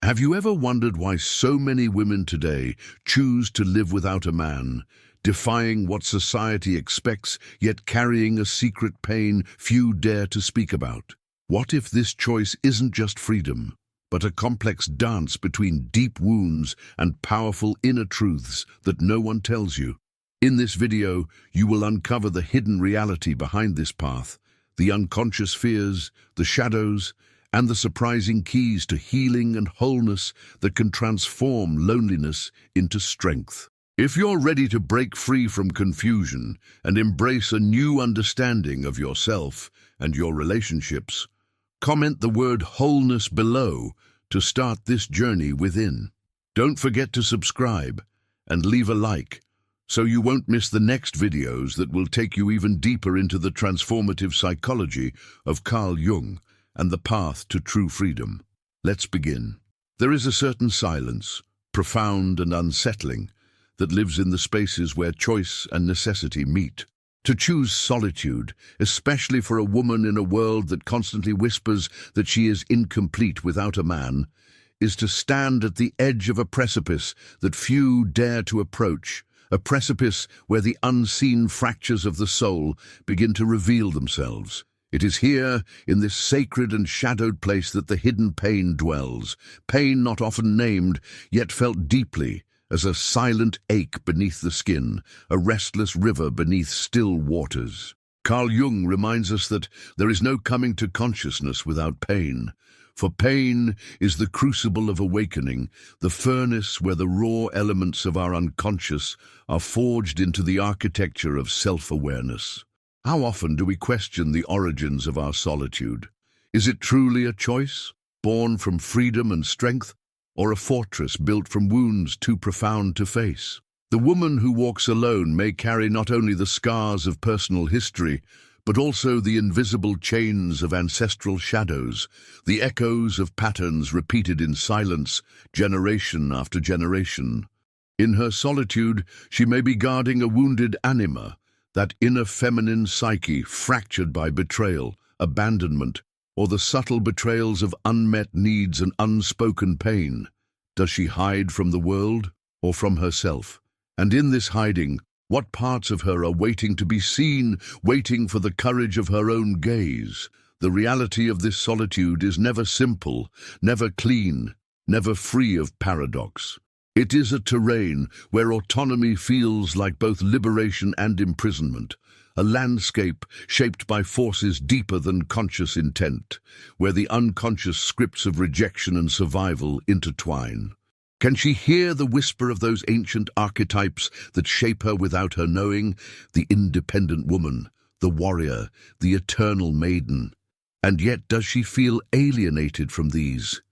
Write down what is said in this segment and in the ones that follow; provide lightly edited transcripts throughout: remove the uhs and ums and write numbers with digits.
Have you ever wondered why so many women today choose to live without a man, defying what society expects, yet carrying a secret pain few dare to speak about? What if this choice isn't just freedom, but a complex dance between deep wounds and powerful inner truths that no one tells you? In this video, you will uncover the hidden reality behind this path, the unconscious fears, the shadows, and the surprising keys to healing and wholeness that can transform loneliness into strength. If you're ready to break free from confusion and embrace a new understanding of yourself and your relationships, comment the word wholeness below to start this journey within. Don't forget to subscribe and leave a like so you won't miss the next videos that will take you even deeper into the transformative psychology of Carl Jung and the path to true freedom. Let's begin. There is a certain silence, profound and unsettling, that lives in the spaces where choice and necessity meet. To choose solitude, especially for a woman in a world that constantly whispers that she is incomplete without a man, is to stand at the edge of a precipice that few dare to approach, a precipice where the unseen fractures of the soul begin to reveal themselves. It is here, in this sacred and shadowed place, that the hidden pain dwells, pain not often named, yet felt deeply, as a silent ache beneath the skin, a restless river beneath still waters. Carl Jung reminds us that there is no coming to consciousness without pain, for pain is the crucible of awakening, the furnace where the raw elements of our unconscious are forged into the architecture of self-awareness. How often do we question the origins of our solitude? Is it truly a choice, born from freedom and strength, or a fortress built from wounds too profound to face? The woman who walks alone may carry not only the scars of personal history, but also the invisible chains of ancestral shadows, the echoes of patterns repeated in silence, generation after generation. In her solitude, she may be guarding a wounded anima, that inner feminine psyche fractured by betrayal, abandonment, or the subtle betrayals of unmet needs and unspoken pain. Does she hide from the world or from herself? And in this hiding, what parts of her are waiting to be seen, waiting for the courage of her own gaze? The reality of this solitude is never simple, never clean, never free of paradox. It is a terrain where autonomy feels like both liberation and imprisonment, a landscape shaped by forces deeper than conscious intent, where the unconscious scripts of rejection and survival intertwine. Can she hear the whisper of those ancient archetypes that shape her without her knowing? The independent woman, the warrior, the eternal maiden. And yet does she feel alienated from these,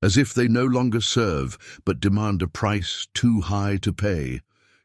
as if they no longer serve, but demand a price too high to pay?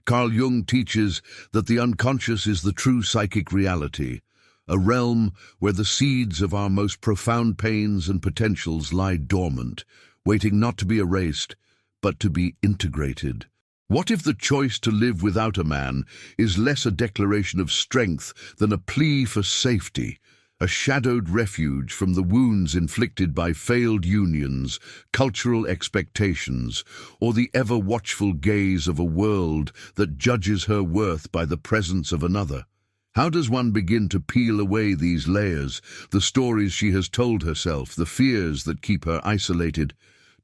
Carl Jung teaches that the unconscious is the true psychic reality, a realm where the seeds of our most profound pains and potentials lie dormant, waiting not to be erased, but to be integrated. What if the choice to live without a man is less a declaration of strength than a plea for safety, a shadowed refuge from the wounds inflicted by failed unions, cultural expectations, or the ever-watchful gaze of a world that judges her worth by the presence of another? How does one begin to peel away these layers, the stories she has told herself, the fears that keep her isolated,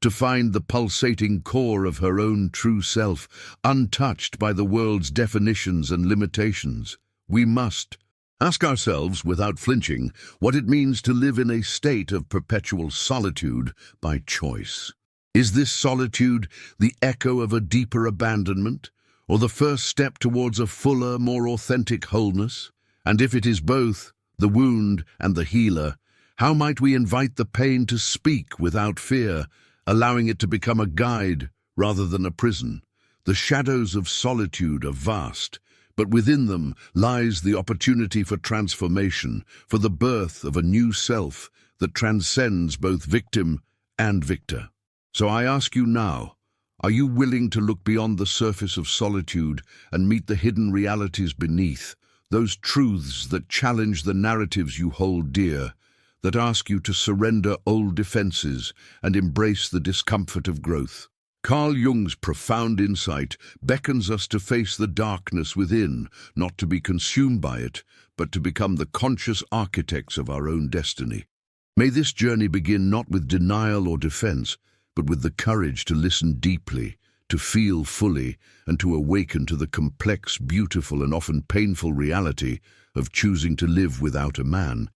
to find the pulsating core of her own true self, untouched by the world's definitions and limitations? We must ask ourselves, without flinching, what it means to live in a state of perpetual solitude by choice. Is this solitude the echo of a deeper abandonment, or the first step towards a fuller, more authentic wholeness? And if it is both, the wound and the healer, how might we invite the pain to speak without fear, allowing it to become a guide rather than a prison? The shadows of solitude are vast, but within them lies the opportunity for transformation, for the birth of a new self that transcends both victim and victor. So I ask you now, are you willing to look beyond the surface of solitude and meet the hidden realities beneath, those truths that challenge the narratives you hold dear, that ask you to surrender old defenses and embrace the discomfort of growth. Carl Jung's profound insight beckons us to face the darkness within, not to be consumed by it, but to become the conscious architects of our own destiny. May this journey begin not with denial or defense, but with the courage to listen deeply, to feel fully, and to awaken to the complex, beautiful, and often painful reality of choosing to live without a man,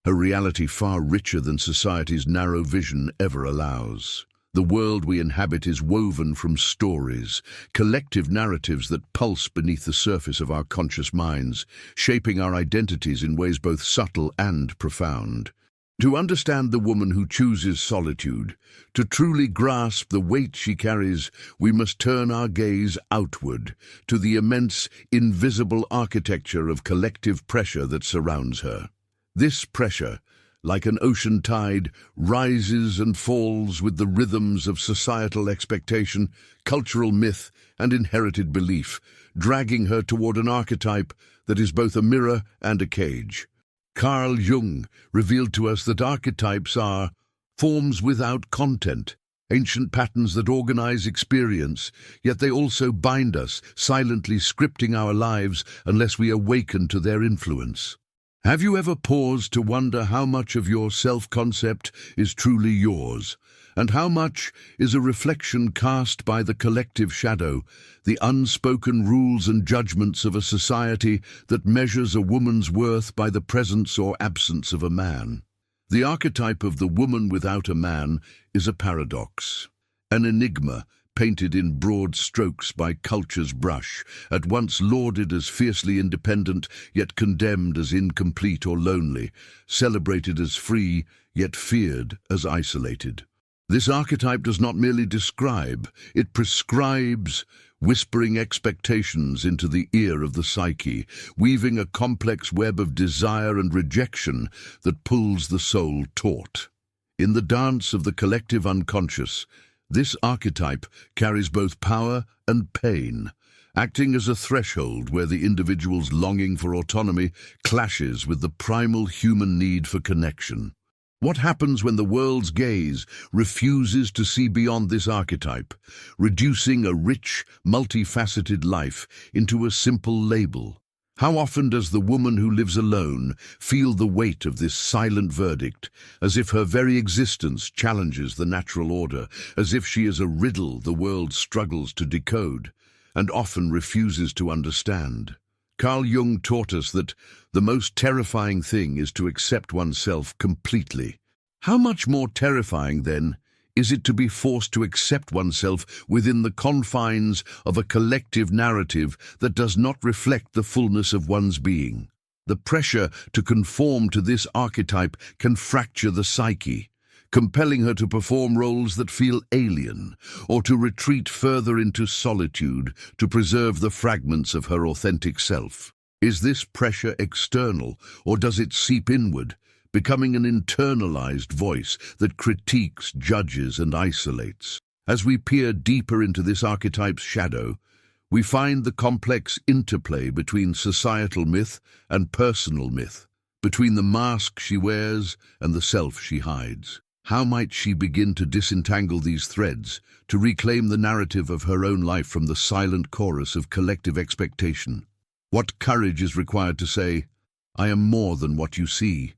a reality far richer than society's narrow vision ever allows. The world we inhabit is woven from stories, collective narratives that pulse beneath the surface of our conscious minds, shaping our identities in ways both subtle and profound. To understand the woman who chooses solitude, to truly grasp the weight she carries, we must turn our gaze outward, to the immense, invisible architecture of collective pressure that surrounds her. This pressure, like an ocean tide, rises and falls with the rhythms of societal expectation, cultural myth, and inherited belief, dragging her toward an archetype that is both a mirror and a cage. Carl Jung revealed to us that archetypes are forms without content, ancient patterns that organize experience, yet they also bind us, silently scripting our lives unless we awaken to their influence. Have you ever paused to wonder how much of your self-concept is truly yours, and how much is a reflection cast by the collective shadow, the unspoken rules and judgments of a society that measures a woman's worth by the presence or absence of a man? The archetype of the woman without a man is a paradox, an enigma painted in broad strokes by culture's brush, at once lauded as fiercely independent, yet condemned as incomplete or lonely, celebrated as free, yet feared as isolated. This archetype does not merely describe, it prescribes, whispering expectations into the ear of the psyche, weaving a complex web of desire and rejection that pulls the soul taut. In the dance of the collective unconscious, this archetype carries both power and pain, acting as a threshold where the individual's longing for autonomy clashes with the primal human need for connection. What happens when the world's gaze refuses to see beyond this archetype, reducing a rich, multifaceted life into a simple label? How often does the woman who lives alone feel the weight of this silent verdict, as if her very existence challenges the natural order, as if she is a riddle the world struggles to decode, and often refuses to understand? Carl Jung taught us that the most terrifying thing is to accept oneself completely. How much more terrifying, then, is it to be forced to accept oneself within the confines of a collective narrative that does not reflect the fullness of one's being? The pressure to conform to this archetype can fracture the psyche, compelling her to perform roles that feel alien, or to retreat further into solitude to preserve the fragments of her authentic self. Is this pressure external, or does it seep inward, becoming an internalized voice that critiques, judges, and isolates? As we peer deeper into this archetype's shadow, we find the complex interplay between societal myth and personal myth, between the mask she wears and the self she hides. How might she begin to disentangle these threads, to reclaim the narrative of her own life from the silent chorus of collective expectation? What courage is required to say, "I am more than what you see.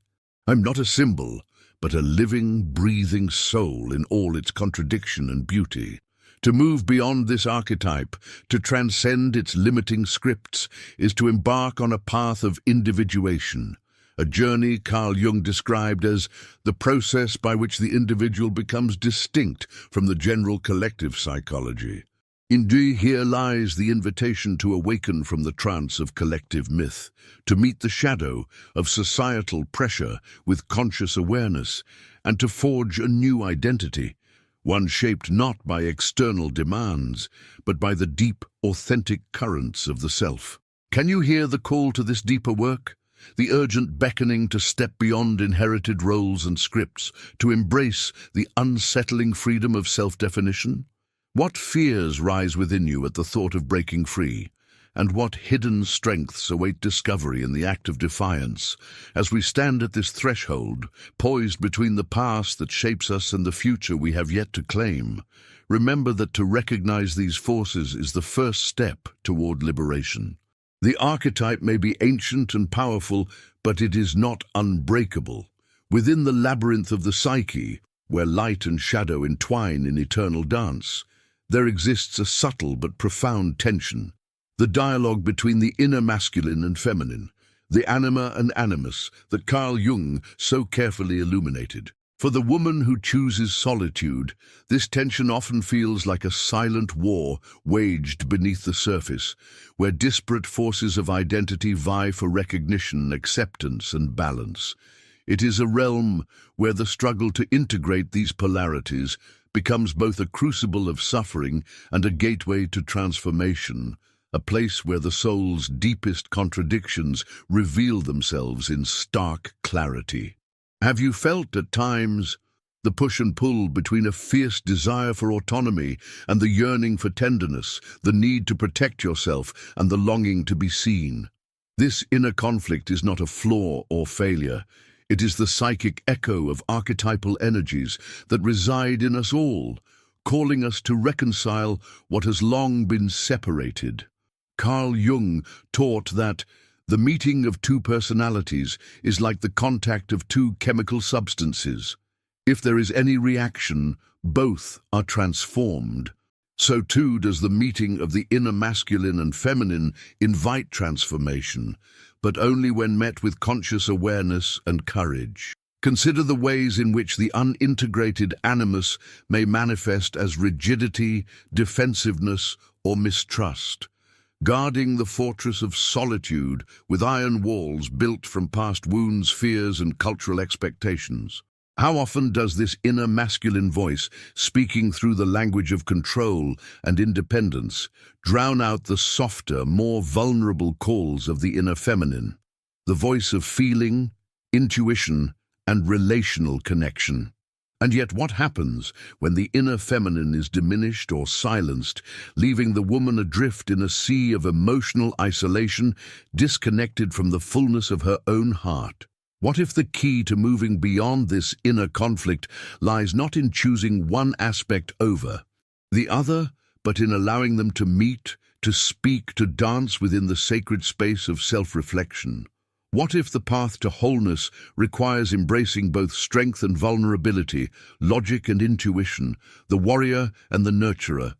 I'm not a symbol, but a living, breathing soul in all its contradiction and beauty." To move beyond this archetype, to transcend its limiting scripts, is to embark on a path of individuation, a journey Carl Jung described as the process by which the individual becomes distinct from the general collective psychology. Indeed, here lies the invitation to awaken from the trance of collective myth, to meet the shadow of societal pressure with conscious awareness, and to forge a new identity, one shaped not by external demands, but by the deep, authentic currents of the self. Can you hear the call to this deeper work? The urgent beckoning to step beyond inherited roles and scripts, to embrace the unsettling freedom of self-definition? What fears rise within you at the thought of breaking free? And what hidden strengths await discovery in the act of defiance, as we stand at this threshold, poised between the past that shapes us and the future we have yet to claim. Remember that to recognize these forces is the first step toward liberation. The archetype may be ancient and powerful, but it is not unbreakable. Within the labyrinth of the psyche, where light and shadow entwine in eternal dance, there exists a subtle but profound tension. The dialogue between the inner masculine and feminine, the anima and animus that Carl Jung so carefully illuminated. For the woman who chooses solitude, this tension often feels like a silent war waged beneath the surface, where disparate forces of identity vie for recognition, acceptance, and balance. It is a realm where the struggle to integrate these polarities becomes both a crucible of suffering and a gateway to transformation, a place where the soul's deepest contradictions reveal themselves in stark clarity. Have you felt at times the push and pull between a fierce desire for autonomy and the yearning for tenderness, the need to protect yourself and the longing to be seen? This inner conflict is not a flaw or failure. It is the psychic echo of archetypal energies that reside in us all, calling us to reconcile what has long been separated. Carl Jung taught that the meeting of two personalities is like the contact of two chemical substances. If there is any reaction, both are transformed. So too does the meeting of the inner masculine and feminine invite transformation, but only when met with conscious awareness and courage. Consider the ways in which the unintegrated animus may manifest as rigidity, defensiveness, or mistrust. Guarding the fortress of solitude with iron walls built from past wounds, fears, and cultural expectations. How often does this inner masculine voice, speaking through the language of control and independence, drown out the softer, more vulnerable calls of the inner feminine, the voice of feeling, intuition, and relational connection? And yet what happens when the inner feminine is diminished or silenced, leaving the woman adrift in a sea of emotional isolation, disconnected from the fullness of her own heart? What if the key to moving beyond this inner conflict lies not in choosing one aspect over the other, but in allowing them to meet, to speak, to dance within the sacred space of self-reflection? What if the path to wholeness requires embracing both strength and vulnerability, logic and intuition, the warrior and the nurturer,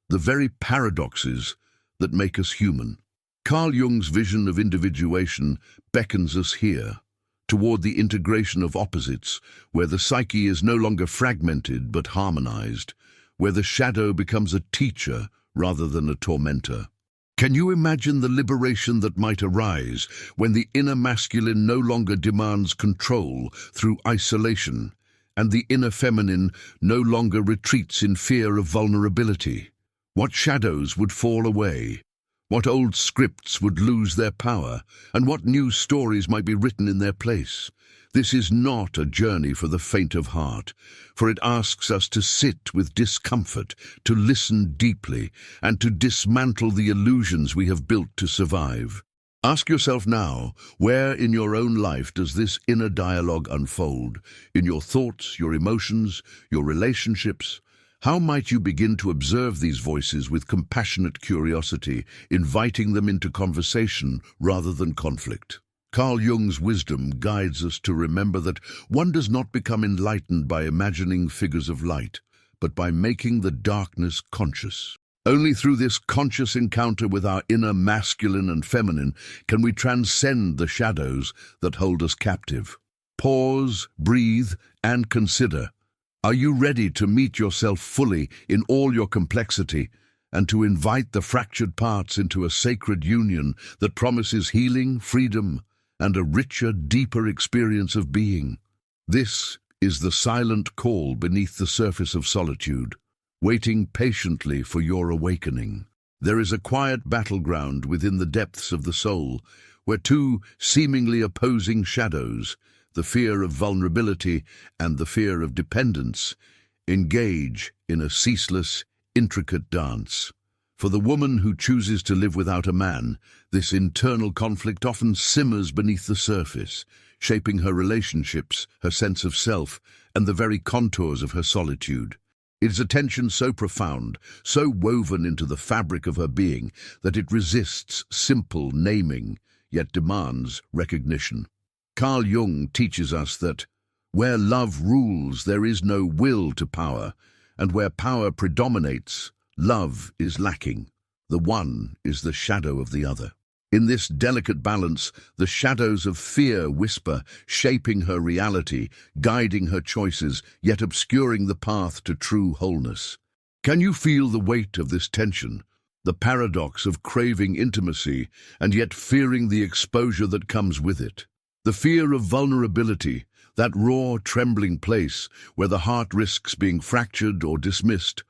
the very paradoxes that make us human? Carl Jung's vision of individuation beckons us here, toward the integration of opposites, where the psyche is no longer fragmented but harmonized, where the shadow becomes a teacher rather than a tormentor. Can you imagine the liberation that might arise when the inner masculine no longer demands control through isolation, and the inner feminine no longer retreats in fear of vulnerability? What shadows would fall away? What old scripts would lose their power, and what new stories might be written in their place? This is not a journey for the faint of heart, for it asks us to sit with discomfort, to listen deeply, and to dismantle the illusions we have built to survive. Ask yourself now, where in your own life does this inner dialogue unfold? In your thoughts, your emotions, your relationships? How might you begin to observe these voices with compassionate curiosity, inviting them into conversation rather than conflict? Carl Jung's wisdom guides us to remember that one does not become enlightened by imagining figures of light, but by making the darkness conscious. Only through this conscious encounter with our inner masculine and feminine can we transcend the shadows that hold us captive. Pause, breathe, and consider. Are you ready to meet yourself fully in all your complexity and to invite the fractured parts into a sacred union that promises healing, freedom, and a richer, deeper experience of being? This is the silent call beneath the surface of solitude, waiting patiently for your awakening. There is a quiet battleground within the depths of the soul, where two seemingly opposing shadows, the fear of vulnerability and the fear of dependence, engage in a ceaseless, intricate dance. For the woman who chooses to live without a man, this internal conflict often simmers beneath the surface, shaping her relationships, her sense of self, and the very contours of her solitude. It is a tension so profound, so woven into the fabric of her being, that it resists simple naming, yet demands recognition. Carl Jung teaches us that where love rules, there is no will to power, and where power predominates, love is lacking. The one is the shadow of the other. In this delicate balance, the shadows of fear whisper, shaping her reality, guiding her choices, yet obscuring the path to true wholeness. Can you feel the weight of this tension? The paradox of craving intimacy and yet fearing the exposure that comes with it. The fear of vulnerability, that raw, trembling place where the heart risks being fractured or dismissed,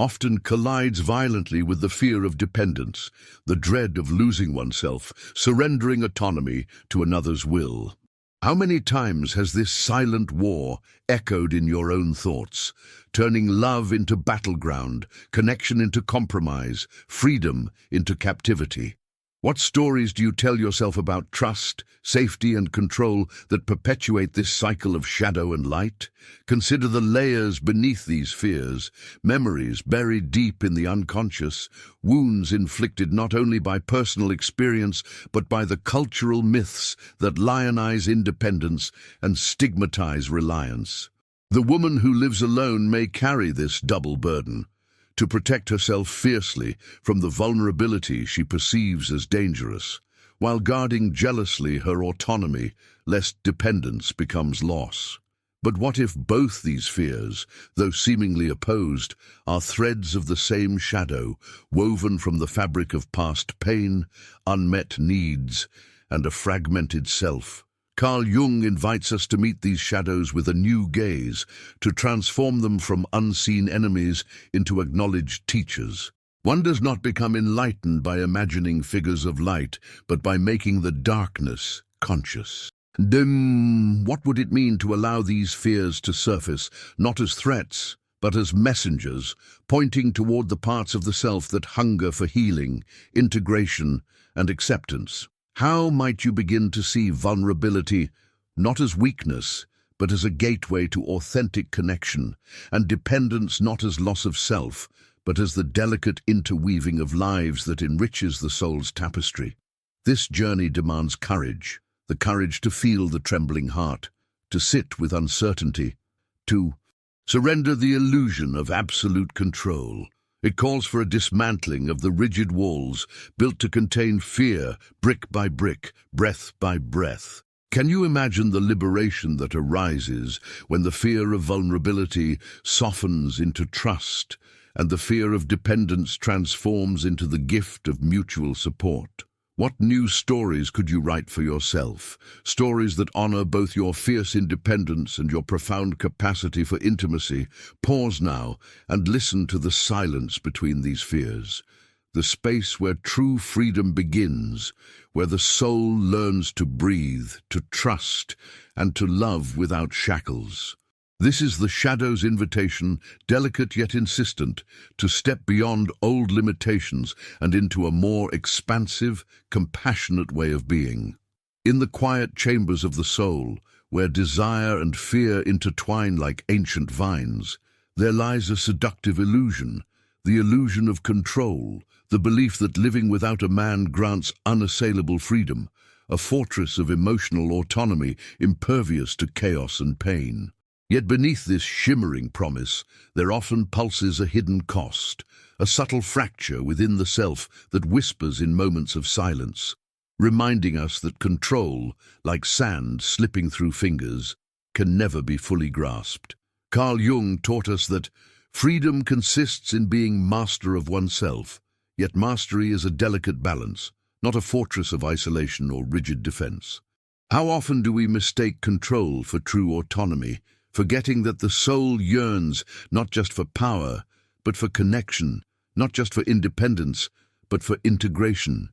often collides violently with the fear of dependence, the dread of losing oneself, surrendering autonomy to another's will. How many times has this silent war echoed in your own thoughts, turning love into battleground, connection into compromise, freedom into captivity? What stories do you tell yourself about trust, safety, and control that perpetuate this cycle of shadow and light? Consider the layers beneath these fears, memories buried deep in the unconscious, wounds inflicted not only by personal experience but by the cultural myths that lionize independence and stigmatize reliance. The woman who lives alone may carry this double burden, to protect herself fiercely from the vulnerability she perceives as dangerous, while guarding jealously her autonomy lest dependence becomes loss. But what if both these fears, though seemingly opposed, are threads of the same shadow, woven from the fabric of past pain, unmet needs, and a fragmented self? Carl Jung invites us to meet these shadows with a new gaze, to transform them from unseen enemies into acknowledged teachers. One does not become enlightened by imagining figures of light, but by making the darkness conscious. What would it mean to allow these fears to surface, not as threats, but as messengers, pointing toward the parts of the self that hunger for healing, integration, and acceptance? How might you begin to see vulnerability not as weakness, but as a gateway to authentic connection, and dependence not as loss of self, but as the delicate interweaving of lives that enriches the soul's tapestry? This journey demands courage, the courage to feel the trembling heart, to sit with uncertainty, to surrender the illusion of absolute control. It calls for a dismantling of the rigid walls built to contain fear, brick by brick, breath by breath. Can you imagine the liberation that arises when the fear of vulnerability softens into trust and the fear of dependence transforms into the gift of mutual support? What new stories could you write for yourself? Stories that honor both your fierce independence and your profound capacity for intimacy. Pause now and listen to the silence between these fears. The space where true freedom begins, where the soul learns to breathe, to trust, and to love without shackles. This is the shadow's invitation, delicate yet insistent, to step beyond old limitations and into a more expansive, compassionate way of being. In the quiet chambers of the soul, where desire and fear intertwine like ancient vines, there lies a seductive illusion, the illusion of control, the belief that living without a man grants unassailable freedom, a fortress of emotional autonomy impervious to chaos and pain. Yet beneath this shimmering promise, there often pulses a hidden cost, a subtle fracture within the self that whispers in moments of silence, reminding us that control, like sand slipping through fingers, can never be fully grasped. Carl Jung taught us that freedom consists in being master of oneself, yet mastery is a delicate balance, not a fortress of isolation or rigid defense. How often do we mistake control for true autonomy, forgetting that the soul yearns not just for power, but for connection, not just for independence, but for integration?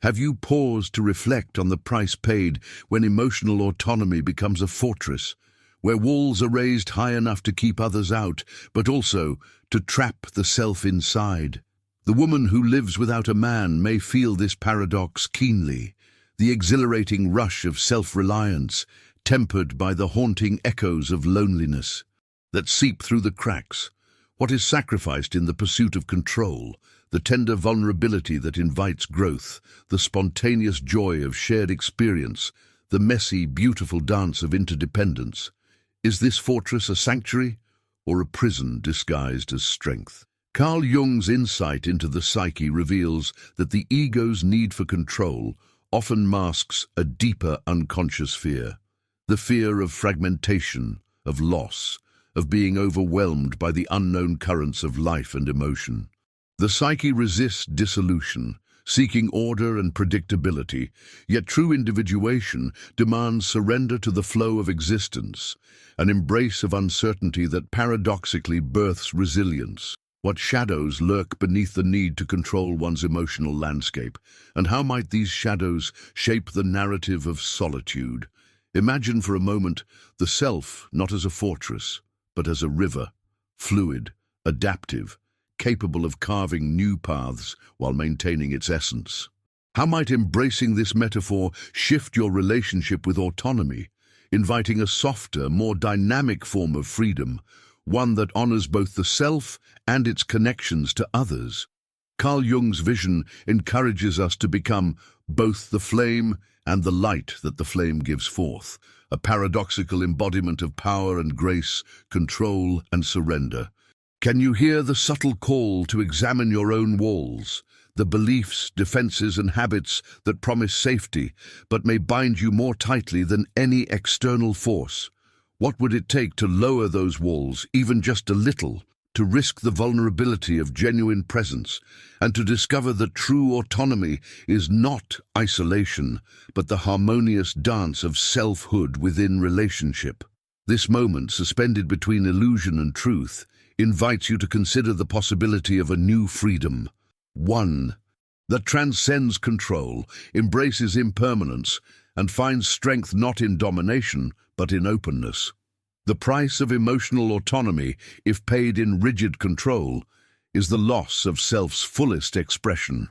Have you paused to reflect on the price paid when emotional autonomy becomes a fortress, where walls are raised high enough to keep others out, but also to trap the self inside? The woman who lives without a man may feel this paradox keenly, the exhilarating rush of self-reliance, tempered by the haunting echoes of loneliness that seep through the cracks. What is sacrificed in the pursuit of control, the tender vulnerability that invites growth, the spontaneous joy of shared experience, the messy, beautiful dance of interdependence? Is this fortress a sanctuary or a prison disguised as strength? Carl Jung's insight into the psyche reveals that the ego's need for control often masks a deeper unconscious fear, the fear of fragmentation, of loss, of being overwhelmed by the unknown currents of life and emotion. The psyche resists dissolution, seeking order and predictability, yet true individuation demands surrender to the flow of existence, an embrace of uncertainty that paradoxically births resilience. What shadows lurk beneath the need to control one's emotional landscape, and how might these shadows shape the narrative of solitude? Imagine for a moment the self not as a fortress, but as a river, fluid, adaptive, capable of carving new paths while maintaining its essence. How might embracing this metaphor shift your relationship with autonomy, inviting a softer, more dynamic form of freedom, one that honors both the self and its connections to others? Carl Jung's vision encourages us to become both the flame and the light that the flame gives forth, a paradoxical embodiment of power and grace, control and surrender. Can you hear the subtle call to examine your own walls, the beliefs, defenses and habits that promise safety but may bind you more tightly than any external force? What would it take to lower those walls, even just a little, to risk the vulnerability of genuine presence, and to discover that true autonomy is not isolation, but the harmonious dance of selfhood within relationship? This moment, suspended between illusion and truth, invites you to consider the possibility of a new freedom, one that transcends control, embraces impermanence, and finds strength not in domination, but in openness. The price of emotional autonomy, if paid in rigid control, is the loss of self's fullest expression.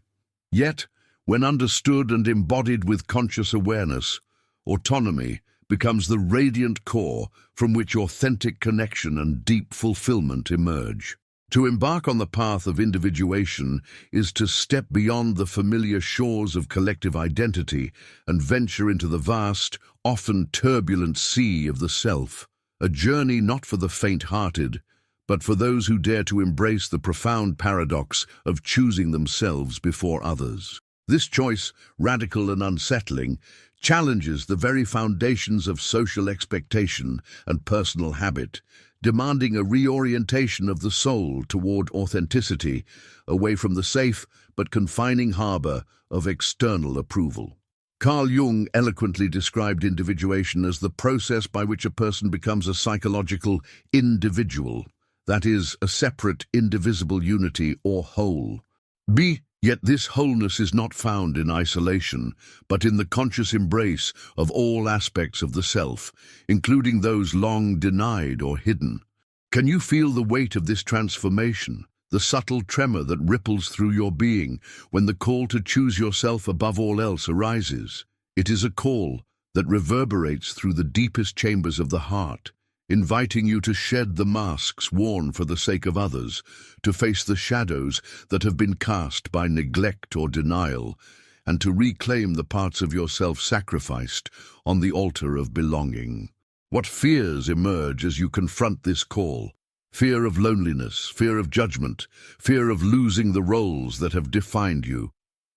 Yet, when understood and embodied with conscious awareness, autonomy becomes the radiant core from which authentic connection and deep fulfillment emerge. To embark on the path of individuation is to step beyond the familiar shores of collective identity and venture into the vast, often turbulent sea of the self. A journey not for the faint-hearted, but for those who dare to embrace the profound paradox of choosing themselves before others. This choice, radical and unsettling, challenges the very foundations of social expectation and personal habit, demanding a reorientation of the soul toward authenticity, away from the safe but confining harbor of external approval. Carl Jung eloquently described individuation as the process by which a person becomes a psychological individual, that is, a separate, indivisible unity or whole. Yet this wholeness is not found in isolation, but in the conscious embrace of all aspects of the self, including those long denied or hidden. Can you feel the weight of this transformation, the subtle tremor that ripples through your being when the call to choose yourself above all else arises? It is a call that reverberates through the deepest chambers of the heart, inviting you to shed the masks worn for the sake of others, to face the shadows that have been cast by neglect or denial, and to reclaim the parts of yourself sacrificed on the altar of belonging. What fears emerge as you confront this call? Fear of loneliness, fear of judgment, fear of losing the roles that have defined you.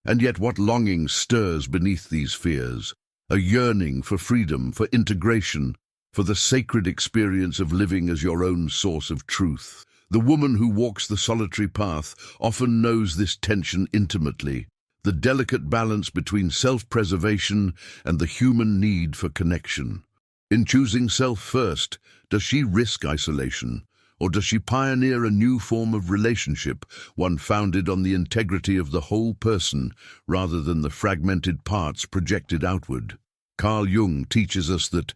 And yet what longing stirs beneath these fears? A yearning for freedom, for integration, for the sacred experience of living as your own source of truth. The woman who walks the solitary path often knows this tension intimately, the delicate balance between self-preservation and the human need for connection. In choosing self first, does she risk isolation, or does she pioneer a new form of relationship, one founded on the integrity of the whole person rather than the fragmented parts projected outward? Carl Jung teaches us that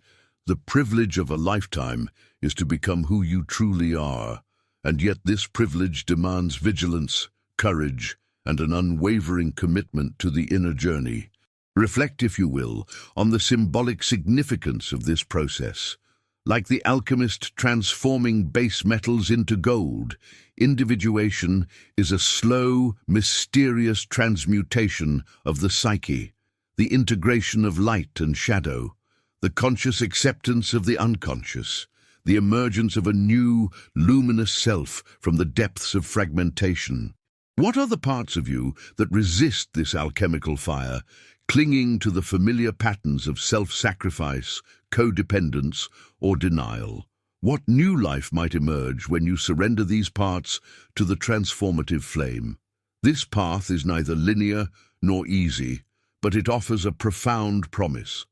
the privilege of a lifetime is to become who you truly are, and yet this privilege demands vigilance, courage, and an unwavering commitment to the inner journey. Reflect, if you will, on the symbolic significance of this process. Like the alchemist transforming base metals into gold, individuation is a slow, mysterious transmutation of the psyche, the integration of light and shadow, the conscious acceptance of the unconscious, the emergence of a new, luminous self from the depths of fragmentation. What are the parts of you that resist this alchemical fire, clinging to the familiar patterns of self-sacrifice, codependence, or denial? What new life might emerge when you surrender these parts to the transformative flame? This path is neither linear nor easy, but it offers a profound promise,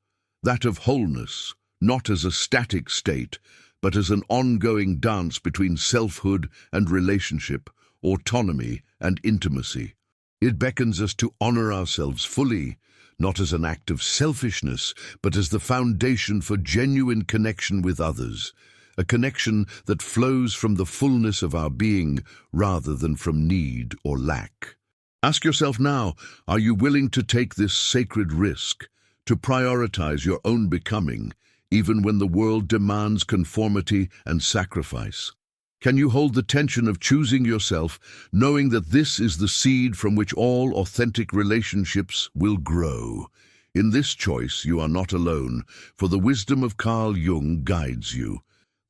that of wholeness, not as a static state, but as an ongoing dance between selfhood and relationship, autonomy and intimacy. It beckons us to honor ourselves fully, not as an act of selfishness, but as the foundation for genuine connection with others, a connection that flows from the fullness of our being rather than from need or lack. Ask yourself now, are you willing to take this sacred risk, to prioritize your own becoming, even when the world demands conformity and sacrifice? Can you hold the tension of choosing yourself, knowing that this is the seed from which all authentic relationships will grow? In this choice, you are not alone, for the wisdom of Carl Jung guides you.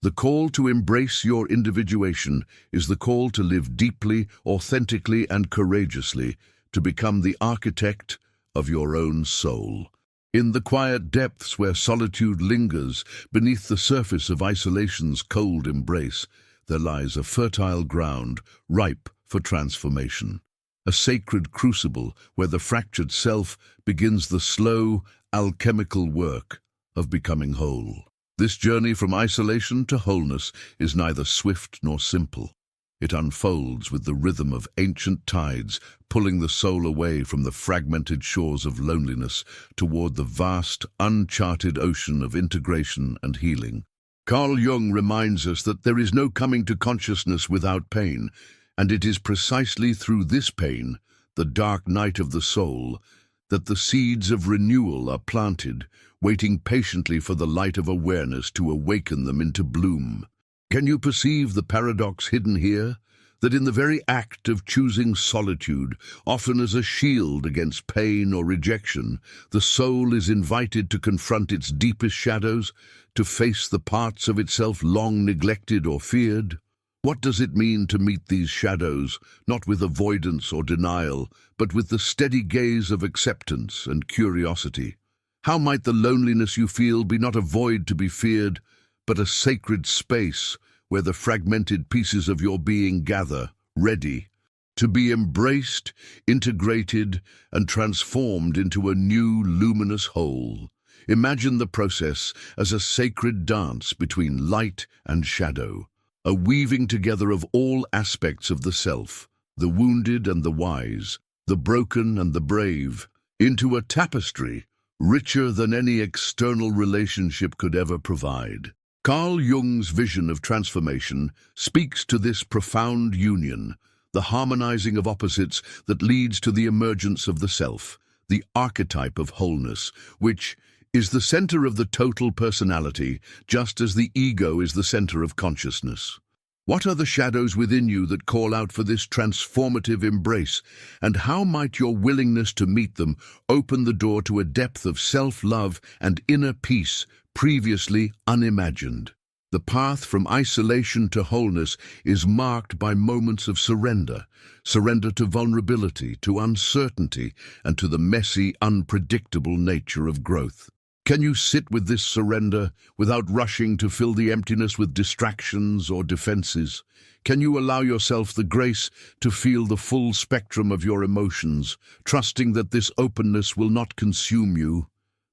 The call to embrace your individuation is the call to live deeply, authentically, and courageously, to become the architect of your own soul. In the quiet depths where solitude lingers, beneath the surface of isolation's cold embrace, there lies a fertile ground, ripe for transformation. A sacred crucible where the fractured self begins the slow, alchemical work of becoming whole. This journey from isolation to wholeness is neither swift nor simple. It unfolds with the rhythm of ancient tides, pulling the soul away from the fragmented shores of loneliness toward the vast, uncharted ocean of integration and healing. Carl Jung reminds us that there is no coming to consciousness without pain, and it is precisely through this pain, the dark night of the soul, that the seeds of renewal are planted, waiting patiently for the light of awareness to awaken them into bloom. Can you perceive the paradox hidden here? That in the very act of choosing solitude, often as a shield against pain or rejection, the soul is invited to confront its deepest shadows, to face the parts of itself long neglected or feared. What does it mean to meet these shadows, not with avoidance or denial, but with the steady gaze of acceptance and curiosity? How might the loneliness you feel be not a void to be feared, but a sacred space where the fragmented pieces of your being gather, ready to be embraced, integrated, and transformed into a new luminous whole? Imagine the process as a sacred dance between light and shadow, a weaving together of all aspects of the self, the wounded and the wise, the broken and the brave, into a tapestry richer than any external relationship could ever provide. Carl Jung's vision of transformation speaks to this profound union, the harmonizing of opposites that leads to the emergence of the self, the archetype of wholeness, which is the center of the total personality, just as the ego is the center of consciousness. What are the shadows within you that call out for this transformative embrace, and how might your willingness to meet them open the door to a depth of self-love and inner peace previously unimagined? The path from isolation to wholeness is marked by moments of surrender, surrender to vulnerability, to uncertainty, and to the messy, unpredictable nature of growth. Can you sit with this surrender without rushing to fill the emptiness with distractions or defenses? Can you allow yourself the grace to feel the full spectrum of your emotions, trusting that this openness will not consume you,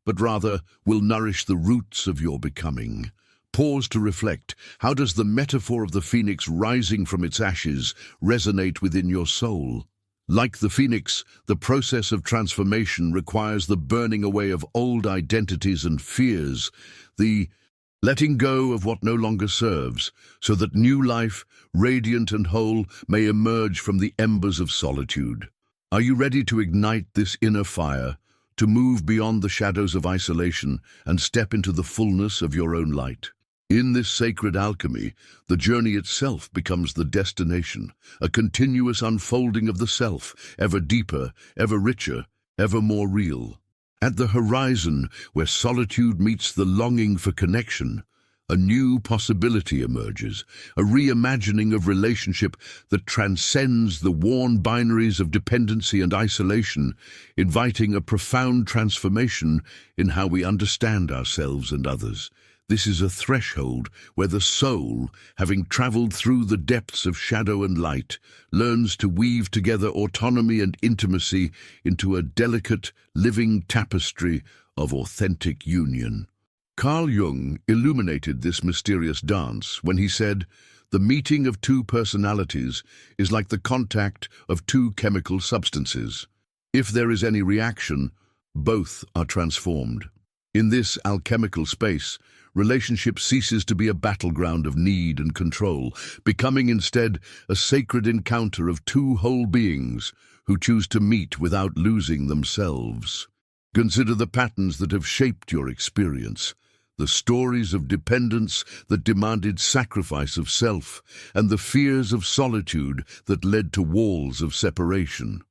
but rather will nourish the roots of your becoming? Pause to reflect. How does the metaphor of the phoenix rising from its ashes resonate within your soul? Like the phoenix, the process of transformation requires the burning away of old identities and fears, the letting go of what no longer serves, so that new life, radiant and whole, may emerge from the embers of solitude. Are you ready to ignite this inner fire, to move beyond the shadows of isolation and step into the fullness of your own light? In this sacred alchemy, the journey itself becomes the destination, a continuous unfolding of the self, ever deeper, ever richer, ever more real. At the horizon, where solitude meets the longing for connection, a new possibility emerges, a reimagining of relationship that transcends the worn binaries of dependency and isolation, inviting a profound transformation in how we understand ourselves and others. This is a threshold where the soul, having traveled through the depths of shadow and light, learns to weave together autonomy and intimacy into a delicate, living tapestry of authentic union. Carl Jung illuminated this mysterious dance when he said, "The meeting of two personalities is like the contact of two chemical substances. If there is any reaction, both are transformed." In this alchemical space, relationship ceases to be a battleground of need and control, becoming instead a sacred encounter of two whole beings who choose to meet without losing themselves. Consider the patterns that have shaped your experience, the stories of dependence that demanded sacrifice of self, and the fears of solitude that led to walls of separation.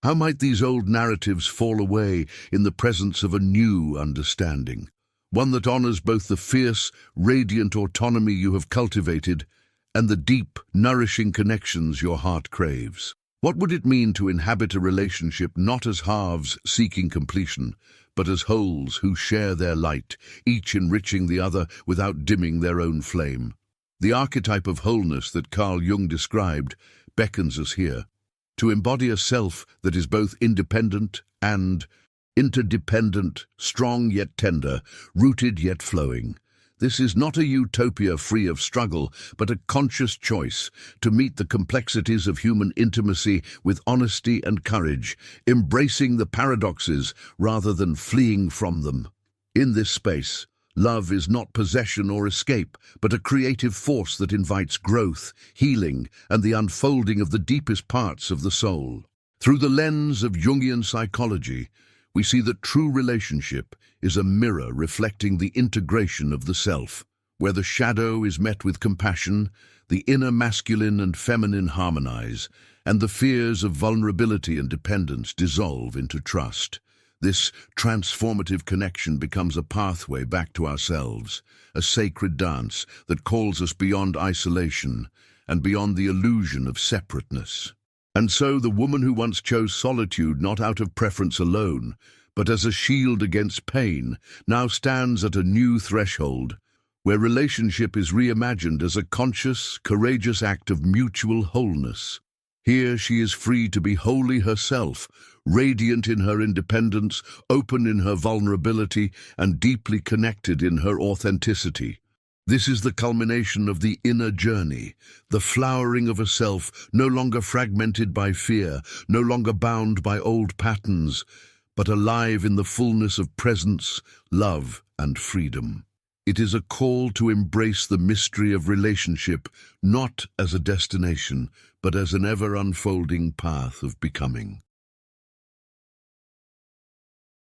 How might these old narratives fall away in the presence of a new understanding? One that honors both the fierce, radiant autonomy you have cultivated and the deep, nourishing connections your heart craves. What would it mean to inhabit a relationship not as halves seeking completion, but as wholes who share their light, each enriching the other without dimming their own flame? The archetype of wholeness that Carl Jung described beckons us here, to embody a self that is both independent and interdependent, strong yet tender, rooted yet flowing. This is not a utopia free of struggle, but a conscious choice to meet the complexities of human intimacy with honesty and courage, embracing the paradoxes rather than fleeing from them. In this space, love is not possession or escape, but a creative force that invites growth, healing, and the unfolding of the deepest parts of the soul. Through the lens of Jungian psychology, we see that true relationship is a mirror reflecting the integration of the self, where the shadow is met with compassion, the inner masculine and feminine harmonize, and the fears of vulnerability and dependence dissolve into trust. This transformative connection becomes a pathway back to ourselves, a sacred dance that calls us beyond isolation and beyond the illusion of separateness. And so the woman who once chose solitude not out of preference alone, but as a shield against pain, now stands at a new threshold, where relationship is reimagined as a conscious, courageous act of mutual wholeness. Here she is free to be wholly herself, radiant in her independence, open in her vulnerability, and deeply connected in her authenticity. This is the culmination of the inner journey, the flowering of a self no longer fragmented by fear, no longer bound by old patterns, but alive in the fullness of presence, love, and freedom. It is a call to embrace the mystery of relationship, not as a destination, but as an ever-unfolding path of becoming.